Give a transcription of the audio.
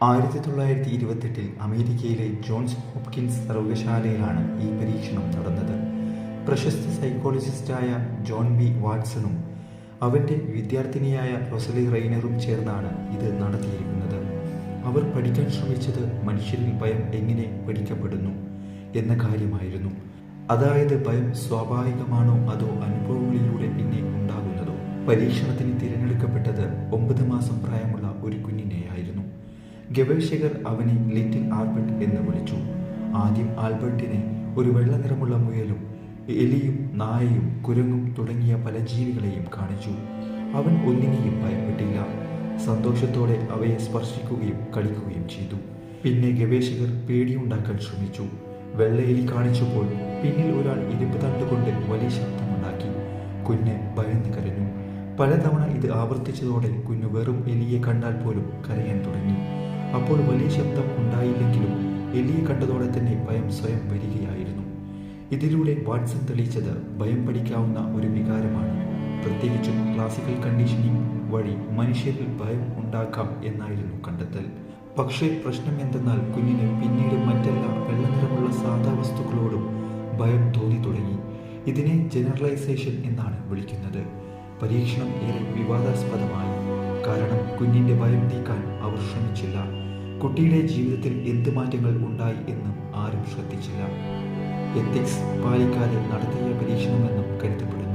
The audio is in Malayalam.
1928 അമേരിക്കയിലെ ജോൺസ് ഹോപ്കിൻസ് സർവകലാശാലയിലാണ് ഈ പരീക്ഷണം നടന്നത്. പ്രശസ്ത സൈക്കോളജിസ്റ്റായ ജോൺ ബി വാട്സണും അവൻ്റെ വിദ്യാർത്ഥിനിയായ റൊസലി റെയ്നറും ചേർന്നാണ് ഇത് നടത്തിയിരിക്കുന്നത്. അവർ പഠിക്കാൻ ശ്രമിച്ചത് മനുഷ്യരിൽ ഭയം എങ്ങനെ പഠിക്കപ്പെടുന്നു എന്ന കാര്യമായിരുന്നു. അതായത് ഭയം സ്വാഭാവികമാണോ അതോ അനുഭവങ്ങളിലൂടെ പിന്നെ ഉണ്ടാകുന്നതോ. പരീക്ഷണത്തിന് തിരഞ്ഞെടുക്കപ്പെട്ടത് 9 മാസം പ്രായമുള്ള ഒരു കുഞ്ഞിനെയായിരുന്നു. ഗവേഷകർ അവനെ ലിറ്റിൽ ആൽബർട്ട് എന്ന് വിളിച്ചു. ആദ്യം ആൽബർട്ടിനെ ഒരു വെള്ള നിറമുള്ള മുയലും എലിയും നായയും കുരങ്ങും തുടങ്ങിയ പല ജീവികളെയും കാണിച്ചു. അവൻ ഒന്നിനെയും ഭയപ്പെട്ടില്ല. സന്തോഷത്തോടെ അവയെ സ്പർശിക്കുകയും കളിക്കുകയും ചെയ്തു. പിന്നെ ഗവേഷകർ പേടിയുണ്ടാക്കാൻ ശ്രമിച്ചു. വെള്ള എലി കാണിച്ചപ്പോൾ പിന്നിൽ ഒരാൾ ഇരുമ്പ് തണ്ടുകൊണ്ട് വലിയ ശബ്ദമുണ്ടാക്കി. കുഞ്ഞ് ഭയന്ന് കരഞ്ഞു. പലതവണ ഇത് ആവർത്തിച്ചതോടെ കുഞ്ഞ് വെറും എലിയെ കണ്ടാൽ പോലും കരയാൻ തുടങ്ങി. അപ്പോൾ വലിയ ശബ്ദം ഉണ്ടായില്ലെങ്കിലും എലിയെ കണ്ടതോടെ തന്നെ ഭയം സ്വയം വരികയായിരുന്നു. ഇതിലൂടെ വാട്സൺ തെളിയിച്ചത് ഭയം പഠിക്കാവുന്ന ഒരു വികാരമാണ്. പ്രത്യേകിച്ചും ക്ലാസിക്കൽ കണ്ടീഷനിങ് വഴി മനുഷ്യരിൽ ഭയം ഉണ്ടാക്കാം എന്നായിരുന്നു കണ്ടെത്തൽ. പക്ഷേ പ്രശ്നം എന്തെന്നാൽ കുഞ്ഞിന് പിന്നീട് മറ്റെല്ലാ വെള്ള നിറമുള്ള സാധാ വസ്തുക്കളോടും ഭയം തോന്നി തുടങ്ങി. ഇതിനെ ജനറലൈസേഷൻ എന്നാണ് വിളിക്കുന്നത്. പരീക്ഷണം ഏറെ വിവാദാസ്പദമായി. കാരണം കുഞ്ഞിന്റെ ഭയം നീക്കാൻ അവർ ശ്രമിച്ചില്ല. കുട്ടിയുടെ ജീവിതത്തിൽ എന്ത് മാറ്റങ്ങൾ ഉണ്ടായി എന്നും ആരും ശ്രദ്ധിച്ചില്ല. എത്തിക്സ് പാലിക്കാതെ നടത്തിയ പരീക്ഷണമെന്നും കരുതപ്പെടുന്നു.